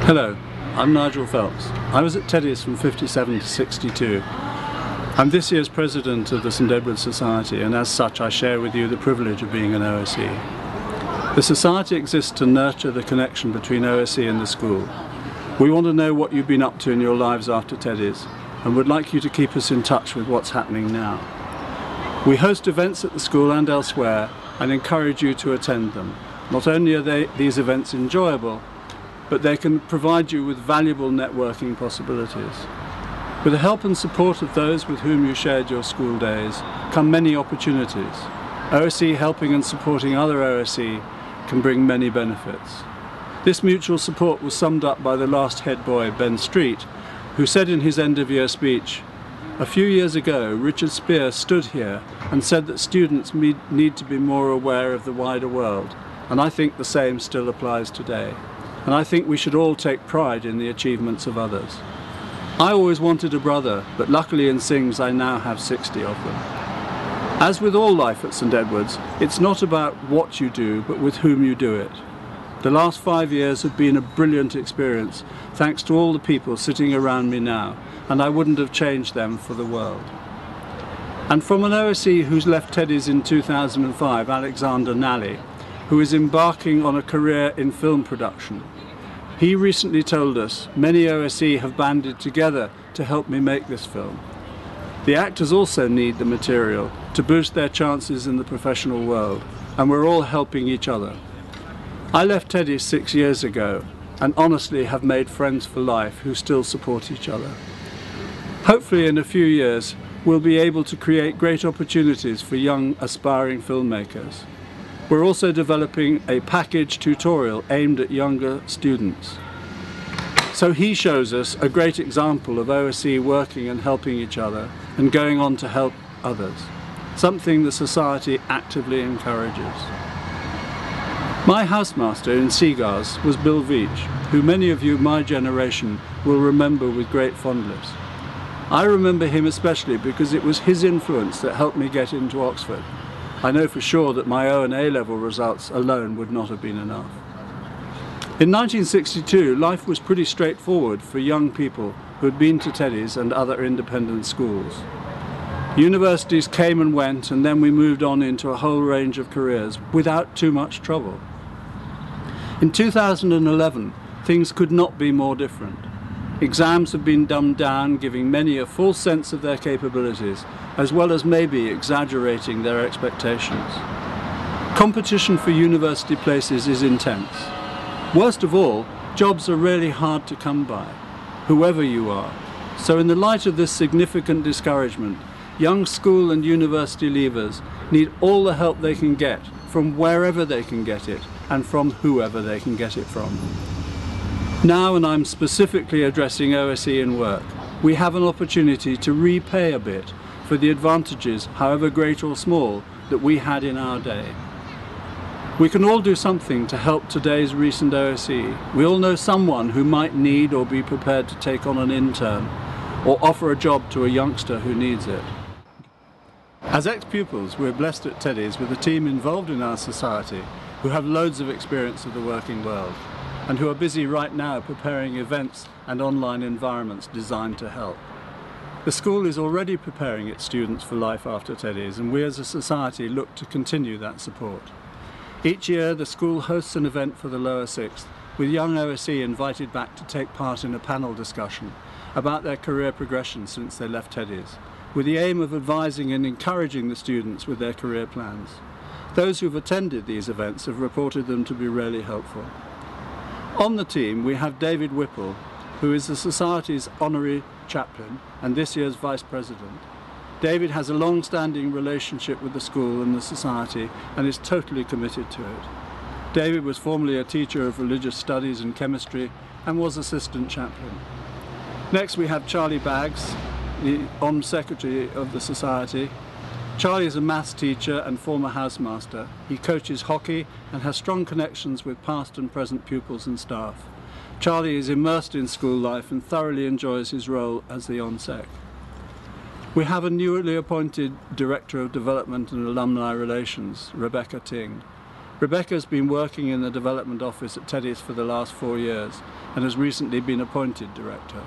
Hello, I'm Nigel Phelps. I was at Teddy's from 57 to 62. I'm this year's president of the St Edward's Society, and as such I share with you the privilege of being an OSE. The Society exists to nurture the connection between OSE and the school. We want to know what you've been up to in your lives after Teddy's, and would like you to keep us in touch with what's happening now. We host events at the school and elsewhere and encourage you to attend them. Not only are these events enjoyable, but they can provide you with valuable networking possibilities. With the help and support of those with whom you shared your school days come many opportunities. OSE helping and supporting other OSE can bring many benefits. This mutual support was summed up by the last head boy, Ben Street, who said in his end-of-year speech, "A few years ago, Richard Spear stood here and said that students need to be more aware of the wider world, and I think the same still applies today. And I think we should all take pride in the achievements of others. I always wanted a brother, but luckily in Sings I now have 60 of them." As with all life at St Edward's, it's not about what you do, but with whom you do it. The last 5 years have been a brilliant experience, thanks to all the people sitting around me now, and I wouldn't have changed them for the world. And from an OSE who's left Teddy's in 2005, Alexander Nally, who is embarking on a career in film production. He recently told us, "Many OSE have banded together to help me make this film." The actors also need the material to boost their chances in the professional world, and we're all helping each other. I left Teddy's 6 years ago and honestly have made friends for life who still support each other. Hopefully in a few years we'll be able to create great opportunities for young aspiring filmmakers. We're also developing a package tutorial aimed at younger students. So he shows us a great example of OSE working and helping each other and going on to help others, something the Society actively encourages. My housemaster in Seagars was Bill Veach, who many of you my generation will remember with great fondness. I remember him especially because it was his influence that helped me get into Oxford. I know for sure that my O and A level results alone would not have been enough. In 1962, life was pretty straightforward for young people who had been to Teddy's and other independent schools. Universities came and went, and then we moved on into a whole range of careers without too much trouble. In 2011, things could not be more different. Exams have been dumbed down, giving many a full sense of their capabilities, as well as maybe exaggerating their expectations. Competition for university places is intense. Worst of all, jobs are really hard to come by, whoever you are. So in the light of this significant discouragement, young school and university leavers need all the help they can get, from wherever they can get it, and from whoever they can get it from. Now, and I'm specifically addressing OSE in work, we have an opportunity to repay a bit for the advantages, however great or small, that we had in our day. We can all do something to help today's recent OSE. We all know someone who might need or be prepared to take on an intern or offer a job to a youngster who needs it. As ex-pupils, we're blessed at Teddy's with a team involved in our society who have loads of experience of the working world, and who are busy right now preparing events and online environments designed to help. The school is already preparing its students for life after Teddy's, and we as a society look to continue that support. Each year the school hosts an event for the lower sixth, with young OSE invited back to take part in a panel discussion about their career progression since they left Teddy's, with the aim of advising and encouraging the students with their career plans. Those who've attended these events have reported them to be really helpful. On the team we have David Whipple, who is the Society's honorary chaplain and this year's vice president. David has a long-standing relationship with the school and the Society and is totally committed to it. David was formerly a teacher of religious studies and chemistry and was assistant chaplain. Next we have Charlie Baggs, the OM secretary of the Society. Charlie is a maths teacher and former housemaster. He coaches hockey and has strong connections with past and present pupils and staff. Charlie is immersed in school life and thoroughly enjoys his role as the ON-Sec. We have a newly appointed Director of Development and Alumni Relations, Rebecca Ting. Rebecca's been working in the development office at Teddy's for the last 4 years and has recently been appointed director.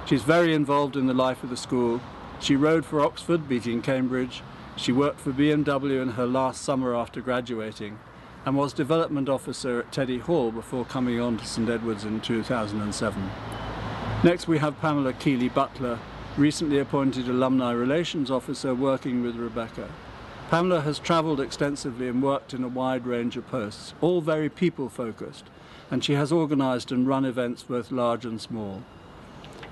She's very involved in the life of the school. She rode for Oxford, beating Cambridge. She worked for BMW in her last summer after graduating and was development officer at Teddy Hall before coming on to St Edward's in 2007. Next we have Pamela Keeley-Butler, recently appointed alumni relations officer working with Rebecca. Pamela has travelled extensively and worked in a wide range of posts, all very people-focused, and she has organised and run events both large and small.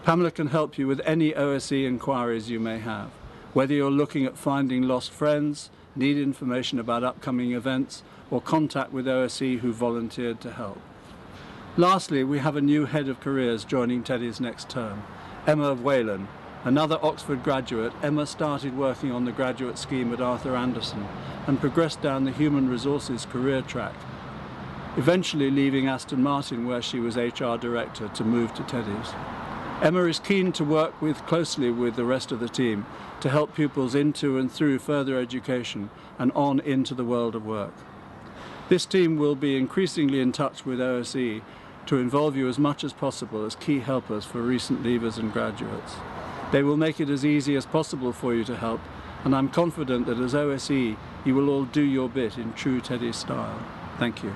Pamela can help you with any OSE inquiries you may have, whether you're looking at finding lost friends, need information about upcoming events, or contact with OSE who volunteered to help. Lastly, we have a new head of careers joining Teddy's next term, Emma Whalen. Another Oxford graduate, Emma started working on the graduate scheme at Arthur Anderson and progressed down the human resources career track, eventually leaving Aston Martin where she was HR director to move to Teddy's. Emma is keen to work closely with the rest of the team to help pupils into and through further education and on into the world of work. This team will be increasingly in touch with OSE to involve you as much as possible as key helpers for recent leavers and graduates. They will make it as easy as possible for you to help, and I'm confident that as OSE you will all do your bit in true Teddy style. Thank you.